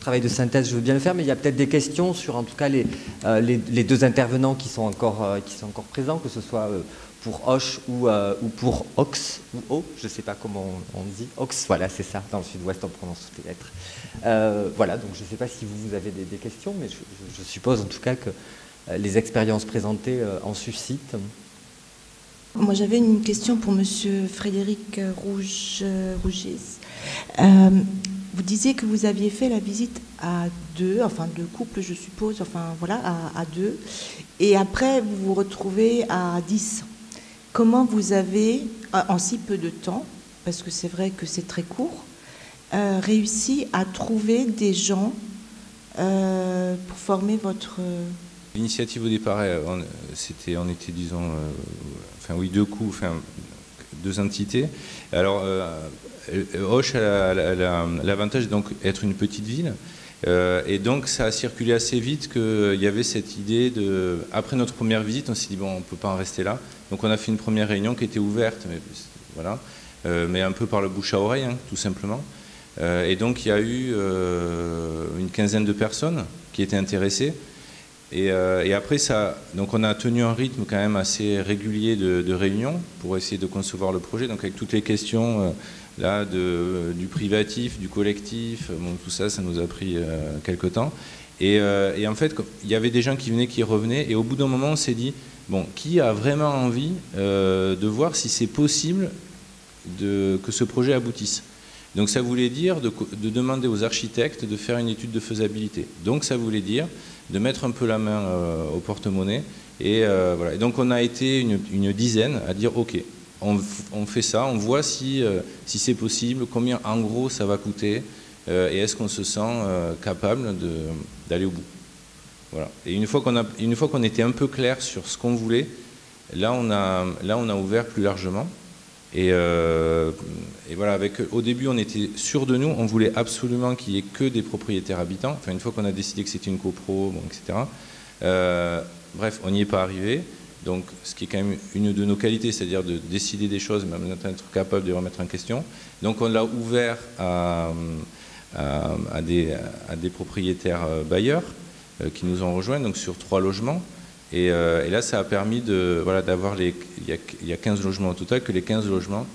travail de synthèse, je veux bien le faire, mais il y a peut-être des questions sur, en tout cas, les deux intervenants qui sont encore présents, que ce soit pour Auch ou pour Ox, ou O, je ne sais pas comment on dit, Ox, voilà, c'est ça, dans le sud-ouest, on prononce toutes les lettres. Voilà, donc je ne sais pas si vous avez des questions, mais je suppose en tout cas que les expériences présentées en suscitent. Moi, j'avais une question pour Monsieur Frédéric Rougis. Vous disiez que vous aviez fait la visite à deux, enfin deux couples, je suppose, enfin voilà, à deux, et après vous vous retrouvez à 10. Comment vous avez, en si peu de temps, parce que c'est vrai que c'est très court, réussi à trouver des gens pour former votre... L'initiative au départ, on était, disons, deux entités. Alors, Auch a l'avantage d'être une petite ville, et donc ça a circulé assez vite qu'il y avait cette idée de... Après notre première visite, on s'est dit, bon, on ne peut pas en rester là. Donc on a fait une première réunion qui était ouverte, mais voilà, mais un peu par le bouche à oreille, hein, tout simplement. Et donc il y a eu une quinzaine de personnes qui étaient intéressées. Et après ça, donc on a tenu un rythme quand même assez régulier de réunions pour essayer de concevoir le projet, donc avec toutes les questions là du privatif, du collectif, bon, tout ça, ça nous a pris quelque temps. Et en fait, il y avait des gens qui venaient, qui revenaient, et au bout d'un moment, on s'est dit, bon, qui a vraiment envie de voir si c'est possible que ce projet aboutisse? Donc ça voulait dire de demander aux architectes de faire une étude de faisabilité. Donc ça voulait dire de mettre un peu la main au porte-monnaie. Et voilà. Et donc on a été une dizaine à dire ok, on fait ça, on voit si c'est possible, combien en gros ça va coûter, et est-ce qu'on se sent capable d'aller au bout. Voilà. Et une fois qu'on était un peu clair sur ce qu'on voulait, là on a ouvert plus largement. Et voilà, au début, on était sûr de nous, on voulait absolument qu'il n'y ait que des propriétaires habitants. Enfin, une fois qu'on a décidé que c'était une copro, bon, etc. Bref, on n'y est pas arrivé. Donc, ce qui est quand même une de nos qualités, c'est-à-dire de décider des choses, mais d'être capable de les remettre en question. Donc, on l'a ouvert à des propriétaires bailleurs qui nous ont rejoints, donc sur 3 logements. Et là, ça a permis d'avoir il y a 15 logements au total, que les 15 logements,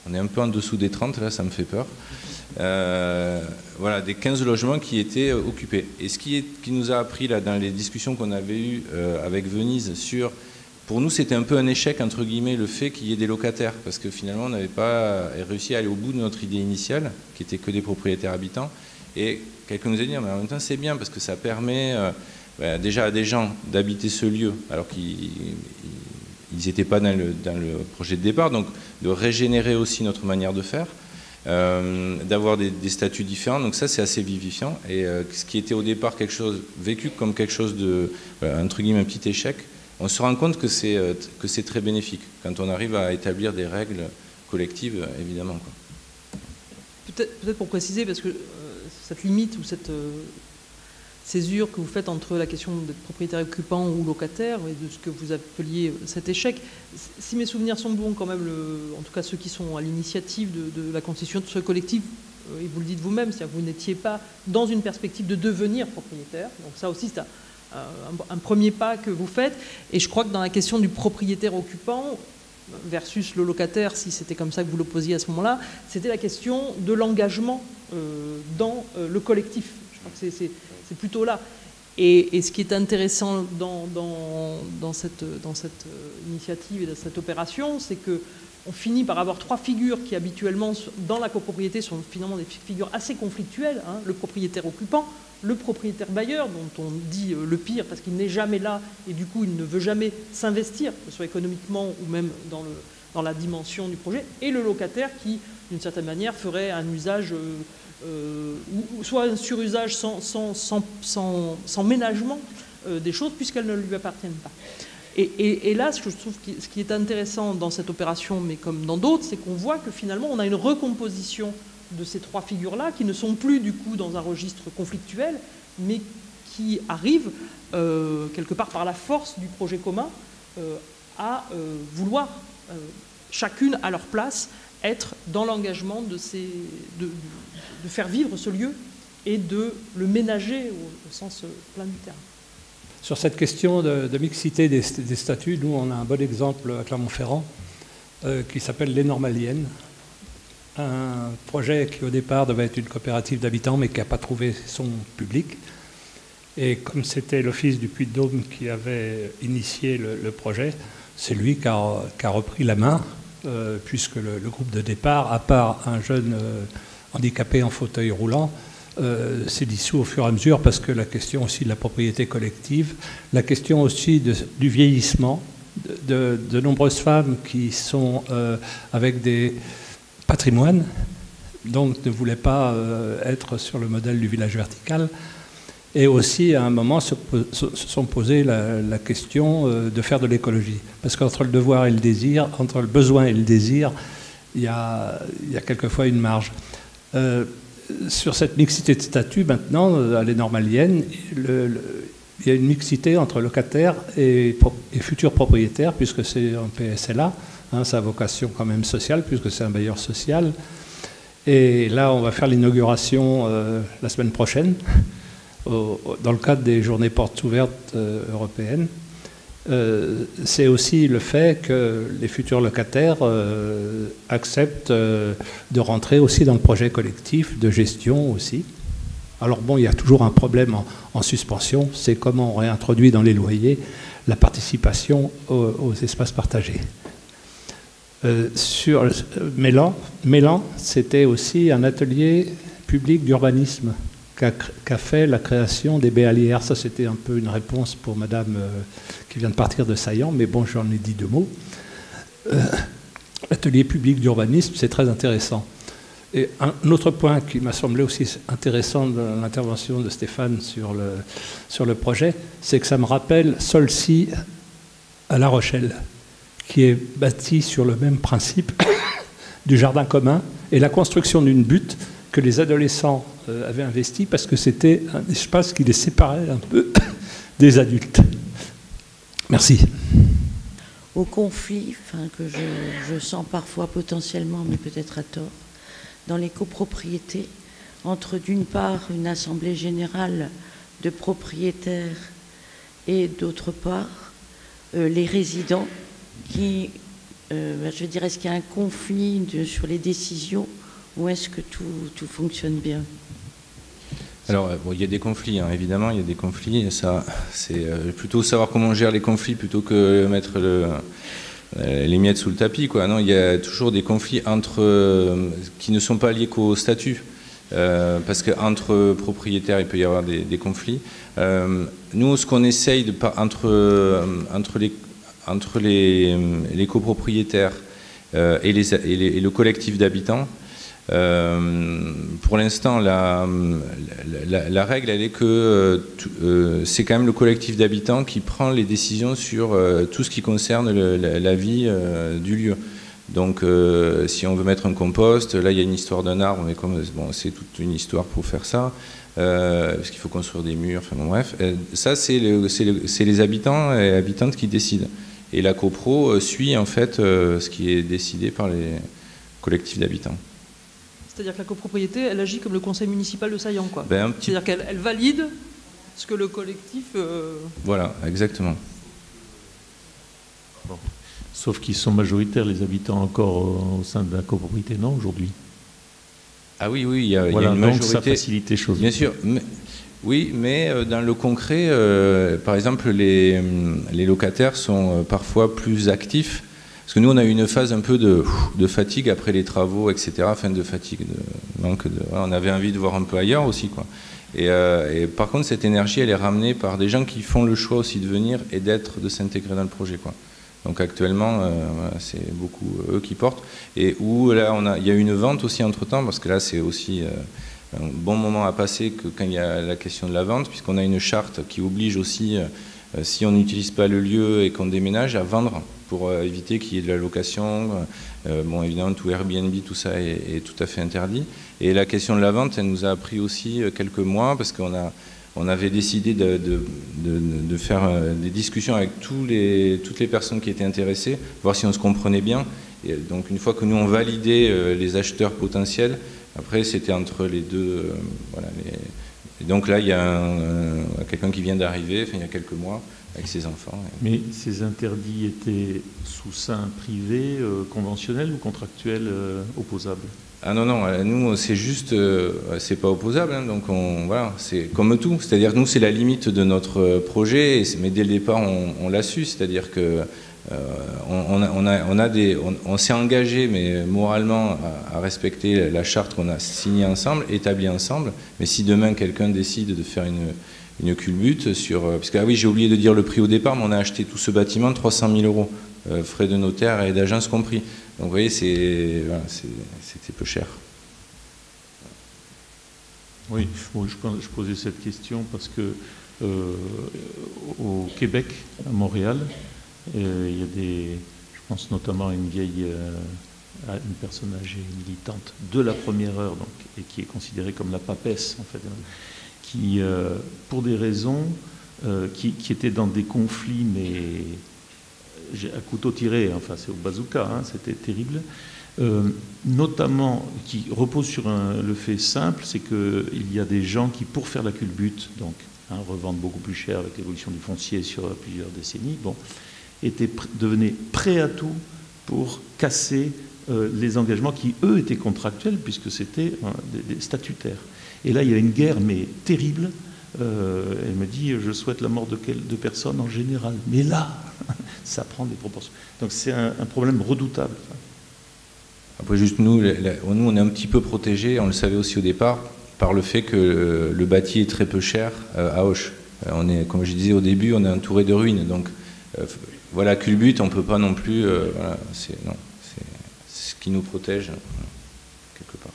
on est un peu en dessous des 30, là, ça me fait peur. Voilà, des 15 logements qui étaient occupés. Et ce qui nous a appris, là, dans les discussions qu'on avait eues avec Venise pour nous, c'était un peu un échec, entre guillemets, le fait qu'il y ait des locataires, parce que finalement, on n'avait pas réussi à aller au bout de notre idée initiale, qui était que des propriétaires habitants. Et quelqu'un nous a dit, mais en même temps, c'est bien, parce que ça permet... déjà à des gens d'habiter ce lieu alors qu'ils n'étaient pas dans le projet de départ, donc de régénérer aussi notre manière de faire, d'avoir des statuts différents, donc ça c'est assez vivifiant. Et ce qui était au départ vécu comme quelque chose de, entre guillemets, un petit échec, on se rend compte que c'est très bénéfique quand on arrive à établir des règles collectives, évidemment. Peut-être pour préciser, parce que cette limite ou cette césure que vous faites entre la question d'être propriétaire occupant ou locataire et de ce que vous appeliez cet échec, si mes souvenirs sont bons quand même, en tout cas ceux qui sont à l'initiative de la constitution de ce collectif, et vous le dites vous-même, c'est-à-dire que vous n'étiez pas dans une perspective de devenir propriétaire, donc ça aussi c'est un premier pas que vous faites, et je crois que dans la question du propriétaire occupant versus le locataire, si c'était comme ça que vous l'opposiez à ce moment-là, c'était la question de l'engagement dans le collectif. Je crois que c'est plutôt là. Et ce qui est intéressant dans cette initiative et dans cette opération, c'est qu'on finit par avoir 3 figures qui habituellement, dans la copropriété, sont finalement des figures assez conflictuelles, hein. Le propriétaire occupant, le propriétaire bailleur, dont on dit le pire parce qu'il n'est jamais là et du coup il ne veut jamais s'investir, que ce soit économiquement ou même dans la dimension du projet, et le locataire qui, d'une certaine manière, ferait un usage... ou soit un surusage sans ménagement des choses puisqu'elles ne lui appartiennent pas. Et là, ce que je trouve ce qui est intéressant dans cette opération, mais comme dans d'autres, c'est qu'on voit que finalement on a une recomposition de ces 3 figures-là qui ne sont plus du coup dans un registre conflictuel, mais qui arrivent quelque part par la force du projet commun à vouloir chacune à leur place être dans l'engagement de faire vivre ce lieu et de le ménager au sens plein du terme. Sur cette question de mixité des statuts, nous, on a un bon exemple à Clermont-Ferrand qui s'appelle Les Normaliennes, un projet qui, au départ, devait être une coopérative d'habitants, mais qui n'a pas trouvé son public. Et comme c'était l'Office du Puy-de-Dôme qui avait initié le projet, c'est lui qui a repris la main, puisque le groupe de départ, à part un jeune handicapé en fauteuil roulant, s'est dissous au fur et à mesure, parce que la question aussi de la propriété collective, la question aussi du vieillissement, de nombreuses femmes qui sont avec des patrimoines, donc ne voulaient pas être sur le modèle du village vertical. Et aussi, à un moment, se sont posés la question de faire de l'écologie. Parce qu'entre le devoir et le désir, entre le besoin et le désir, il y a quelquefois une marge. Sur cette mixité de statut, maintenant, à Les Normaliennes, il y a une mixité entre locataires et futurs propriétaires, puisque c'est un PSLA, hein, sa vocation quand même sociale, puisque c'est un bailleur social. Et là, on va faire l'inauguration la semaine prochaine, dans le cadre des journées portes ouvertes européennes. C'est aussi le fait que les futurs locataires acceptent de rentrer aussi dans le projet collectif de gestion aussi. Alors bon, il y a toujours un problème en suspension, c'est comment on réintroduit dans les loyers la participation aux espaces partagés. Sur Mélan, c'était aussi un atelier public d'urbanisme qu'a fait la création des béalières. Ça, c'était un peu une réponse pour madame qui vient de partir de Saillant, mais bon, j'en ai dit deux mots. L'atelier public d'urbanisme, c'est très intéressant. Et un autre point qui m'a semblé aussi intéressant dans l'intervention de Stéphane sur le projet, c'est que ça me rappelle Solcy à La Rochelle, qui est bâti sur le même principe du jardin commun et la construction d'une butte que les adolescents avaient investi parce que c'était un espace qui les séparait un peu des adultes. Merci. Au conflit, que je sens parfois potentiellement, mais peut-être à tort, dans les copropriétés, entre d'une part une assemblée générale de propriétaires et d'autre part les résidents qui, je dirais, est-ce qu'il y a un conflit sur les décisions ou est-ce que tout fonctionne bien? Alors, bon, il y a des conflits, hein, évidemment, il y a des conflits. Et ça, c'est plutôt savoir comment on gère les conflits plutôt que mettre les miettes sous le tapis, quoi. Non, il y a toujours des conflits qui ne sont pas liés qu'au statut. Parce qu'entre propriétaires, il peut y avoir des conflits. Nous, ce qu'on essaye entre les copropriétaires et le collectif d'habitants, pour l'instant, la règle, elle est que c'est quand même le collectif d'habitants qui prend les décisions sur tout ce qui concerne la vie du lieu. Donc, si on veut mettre un compost, là, il y a une histoire d'un arbre, mais bon, c'est toute une histoire pour faire ça, parce qu'il faut construire des murs, enfin bon, bref. Ça, c'est les habitants et habitantes qui décident. Et la copro suit, en fait, ce qui est décidé par les collectifs d'habitants. C'est-à-dire que la copropriété, elle agit comme le conseil municipal de Saillant, quoi. C'est-à-dire qu'elle valide ce que le collectif... Voilà, exactement. Bon. Sauf qu'ils sont majoritaires, les habitants, encore au sein de la copropriété, non, aujourd'hui? Ah oui, il y a une majorité. Donc ça facilite les choses. Bien sûr. Oui, mais dans le concret, par exemple, les locataires sont parfois plus actifs. Parce que nous, on a eu une phase un peu de fatigue après les travaux, etc. Enfin, de fatigue, de manque de... Voilà, on avait envie de voir un peu ailleurs aussi, quoi. Et par contre, cette énergie, elle est ramenée par des gens qui font le choix aussi de venir et de s'intégrer dans le projet, quoi. Donc actuellement, c'est beaucoup eux qui portent. Et où là, il y a eu une vente aussi entre-temps, parce que là, c'est aussi un bon moment à passer que quand il y a la question de la vente, puisqu'on a une charte qui oblige aussi, si on n'utilise pas le lieu et qu'on déménage, à vendre pour éviter qu'il y ait de la location. Bon, évidemment, tout Airbnb, tout ça est tout à fait interdit. Et la question de la vente, elle nous a pris aussi quelques mois, parce qu'on avait décidé de faire des discussions avec toutes les personnes qui étaient intéressées, voir si on se comprenait bien. Et donc, une fois que nous, on validait les acheteurs potentiels, après, c'était entre les deux, voilà, Et donc là, il y a quelqu'un qui vient d'arriver, il y a quelques mois, avec ses enfants. Mais ces interdits étaient sous seing privé, conventionnel ou contractuel opposable? Ah non, non, nous, c'est juste, c'est pas opposable, hein, donc voilà, c'est comme tout, c'est-à-dire que nous, c'est la limite de notre projet, mais dès le départ, on l'a su, c'est-à-dire que on s'est engagé, mais moralement, à respecter la charte qu'on a signée ensemble, établie ensemble, mais si demain, quelqu'un décide de faire une culbute sur... Parce que, ah oui, j'ai oublié de dire le prix au départ, mais on a acheté tout ce bâtiment 300 000 €, frais de notaire et d'agence compris. Donc vous voyez, voilà, c'était peu cher. Oui, je posais cette question parce que au Québec, à Montréal, il y a je pense notamment à une une personne âgée, militante de la première heure, donc, et qui est considérée comme la papesse, en fait, qui, pour des raisons qui étaient dans des conflits, mais à couteau tiré, enfin c'est au bazooka, hein, c'était terrible, notamment qui repose sur le fait simple, c'est qu'il y a des gens qui, pour faire la culbute, donc revendent beaucoup plus cher avec l'évolution du foncier sur plusieurs décennies, bon, devenaient prêts à tout pour casser les engagements qui, eux, étaient contractuels, puisque c'était des statutaires. Et là, il y a une guerre, mais terrible. Elle me dit, je souhaite la mort de personnes en général. Mais là, ça prend des proportions. Donc c'est un problème redoutable. Après, juste nous, on est un petit peu protégés, on le savait aussi au départ, par le fait que le bâti est très peu cher à Auch. Comme je disais au début, on est entouré de ruines. Donc voilà, culbute, on ne peut pas non plus... voilà, c'est ce qui nous protège, quelque part.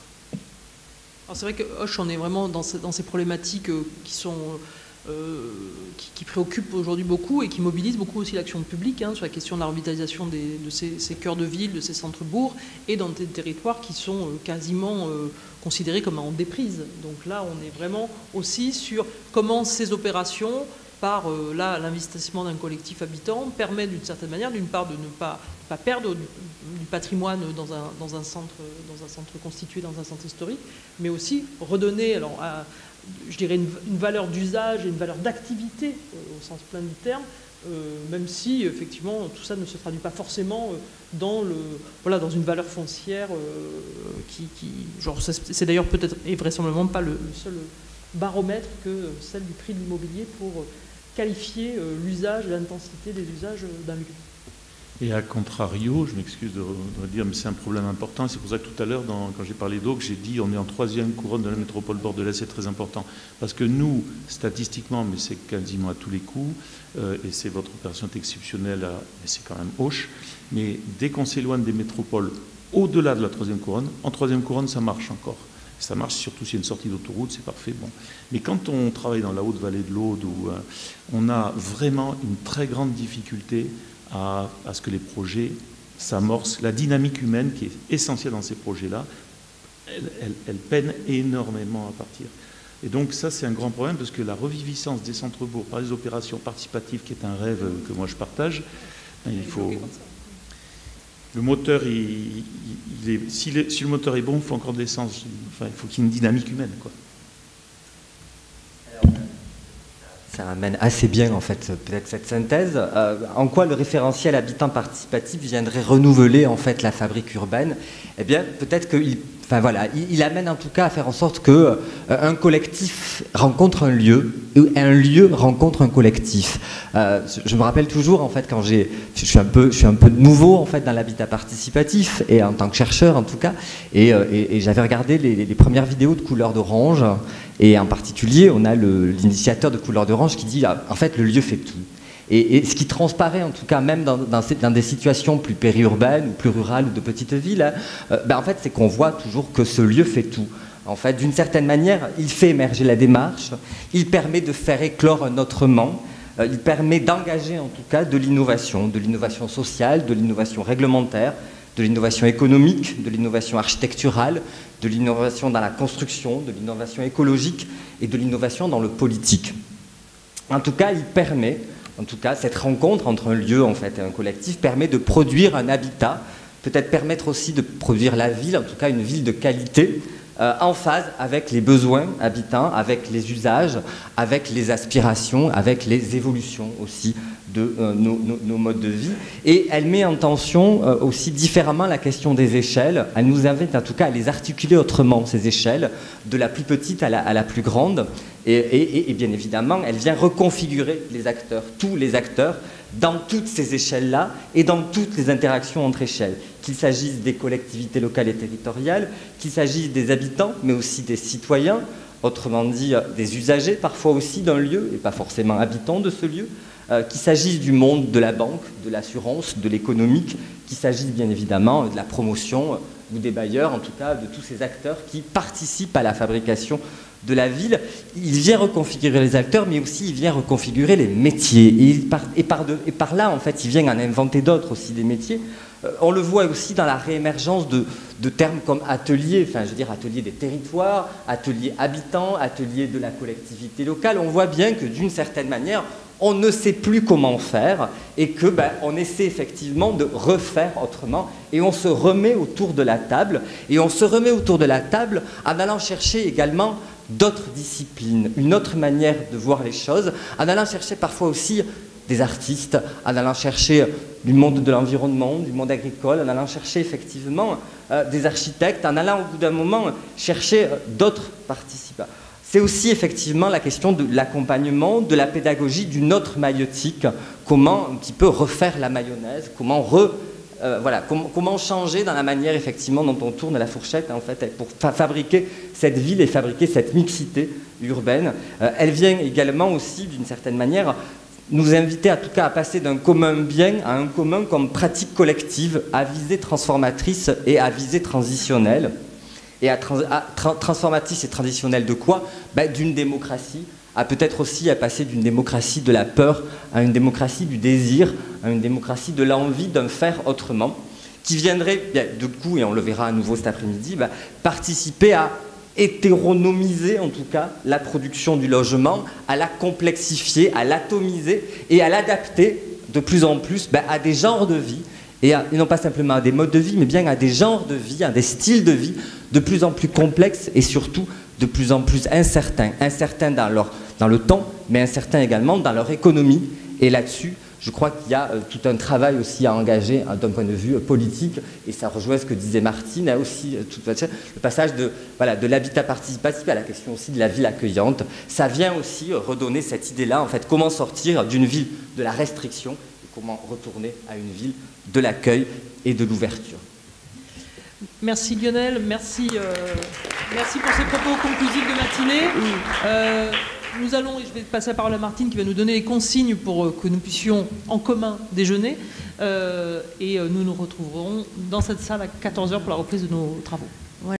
Alors c'est vrai que Auch, on est vraiment dans ces problématiques qui préoccupent aujourd'hui beaucoup et qui mobilisent beaucoup aussi l'action publique, hein, sur la question de la revitalisation de ces cœurs de ville, de ces centres-bourgs, et dans des territoires qui sont quasiment considérés comme en déprise. Donc là, on est vraiment aussi sur comment ces opérations, par l'investissement d'un collectif habitant, permet d'une certaine manière, d'une part, de ne pas perdre du patrimoine dans un centre constitué, dans un centre historique, mais aussi redonner, je dirais, une valeur d'usage et une valeur d'activité au sens plein du terme, même si effectivement tout ça ne se traduit pas forcément dans une valeur foncière c'est d'ailleurs peut-être et vraisemblablement pas le seul baromètre que celle du prix de l'immobilier pour qualifier l'usage, l'intensité des usages d'un lieu. Et à contrario, je m'excuse de dire, mais c'est un problème important. C'est pour ça que tout à l'heure, quand j'ai parlé d'Auch, j'ai dit on est en 3e couronne de la métropole bordelaise, c'est très important. Parce que nous, statistiquement, mais c'est quasiment à tous les coups, et c'est votre opération exceptionnelle, mais c'est quand même Auch, mais dès qu'on s'éloigne des métropoles au-delà de la 3e couronne, en 3e couronne, ça marche encore. Ça marche surtout s'il y a une sortie d'autoroute, c'est parfait. Bon. Mais quand on travaille dans la haute vallée de l'Aude, où on a vraiment une très grande difficulté à ce que les projets s'amorcent. La dynamique humaine qui est essentielle dans ces projets-là, elle peine énormément à partir. Et donc ça, c'est un grand problème parce que la reviviscence des centres-bourgs par les opérations participatives, qui est un rêve que moi je partage, il faut... Le moteur, si le moteur est bon, il faut encore de l'essence. Enfin, il faut qu'il y ait une dynamique humaine, quoi. Ça amène assez bien, en fait, peut-être cette synthèse. En quoi le référentiel habitant participatif viendrait renouveler, en fait, la fabrique urbaine? Eh bien, peut-être qu'il amène en tout cas à faire en sorte que un collectif rencontre un lieu, et un lieu rencontre un collectif. Je me rappelle toujours, en fait, quand je suis un peu nouveau, en fait, dans l'habitat participatif, et en tant que chercheur, en tout cas, et j'avais regardé les premières vidéos de Couleur d'Orange, et en particulier, on a l'initiateur de Couleur d'Orange qui dit, en fait, le lieu fait tout. Et ce qui transparaît, en tout cas, même dans des situations plus périurbaines, ou plus rurales, ou de petites villes, en fait, c'est qu'on voit toujours que ce lieu fait tout. En fait, d'une certaine manière, il fait émerger la démarche, il permet de faire éclore un autrement, il permet d'engager, en tout cas, de l'innovation sociale, de l'innovation réglementaire, de l'innovation économique, de l'innovation architecturale, de l'innovation dans la construction, de l'innovation écologique et de l'innovation dans le politique. En tout cas, il permet... En tout cas, cette rencontre entre un lieu, en fait, et un collectif permet de produire un habitat, peut-être permettre aussi de produire la ville, en tout cas une ville de qualité, en phase avec les besoins habitants, avec les usages, avec les aspirations, avec les évolutions aussi de nos modes de vie. Et elle met en tension aussi différemment la question des échelles. Elle nous invite en tout cas à les articuler autrement, ces échelles, de la plus petite à la plus grande. Et bien évidemment, elle vient reconfigurer les acteurs, tous les acteurs, dans toutes ces échelles-là et dans toutes les interactions entre échelles, qu'il s'agisse des collectivités locales et territoriales, qu'il s'agisse des habitants, mais aussi des citoyens, autrement dit des usagers parfois aussi d'un lieu, et pas forcément habitants de ce lieu, qu'il s'agisse du monde de la banque, de l'assurance, de l'économique, qu'il s'agisse bien évidemment de la promotion ou des bailleurs, en tout cas de tous ces acteurs qui participent à la fabrication de la ville. Il vient reconfigurer les acteurs, mais aussi il vient reconfigurer les métiers. Et par là, en fait, il vient en inventer d'autres aussi, des métiers. On le voit aussi dans la réémergence de termes comme atelier, enfin je veux dire atelier des territoires, atelier habitant, atelier de la collectivité locale. On voit bien que d'une certaine manière, on ne sait plus comment faire et que on essaie effectivement de refaire autrement et on se remet autour de la table. Et on se remet autour de la table en allant chercher également d'autres disciplines, une autre manière de voir les choses, en allant chercher parfois aussi des artistes, en allant chercher du monde de l'environnement, du monde agricole, en allant chercher effectivement des architectes, en allant au bout d'un moment chercher d'autres participants. C'est aussi effectivement la question de l'accompagnement, de la pédagogie, d'une autre maïeutique, comment un petit peu refaire la mayonnaise, comment comment changer dans la manière effectivement dont on tourne la fourchette en fait pour fabriquer cette ville et fabriquer cette mixité urbaine. Elle vient également aussi d'une certaine manière nous inviter en tout cas à passer d'un commun bien à un commun comme pratique collective à visée transformatrice et à visée transitionnelle. Et transformatrice et transitionnelle de quoi? D'une démocratie, à peut-être aussi à passer d'une démocratie de la peur à une démocratie du désir, à une démocratie de l'envie d'un faire autrement, qui viendrait, de coup, et on le verra à nouveau cet après-midi, participer à hétéronomiser en tout cas la production du logement, à la complexifier, à l'atomiser et à l'adapter de plus en plus à des genres de vie, et non pas simplement à des modes de vie, mais bien à des genres de vie, à des styles de vie de plus en plus complexes et surtout de plus en plus incertains. Incertains dans le temps, mais incertains également dans leur économie. Et là-dessus, je crois qu'il y a tout un travail aussi à engager d'un point de vue politique, et ça rejoint ce que disait Martine, aussi le passage de l'habitat participatif à la question aussi de la ville accueillante. Ça vient aussi redonner cette idée-là, en fait, comment sortir d'une ville de la restriction et comment retourner à une ville de l'accueil et de l'ouverture. Merci Lionel, merci pour ces propos conclusifs de matinée. Nous allons, et je vais passer la parole à Martine qui va nous donner les consignes pour que nous puissions en commun déjeuner. Et nous nous retrouverons dans cette salle à 14h pour la reprise de nos travaux.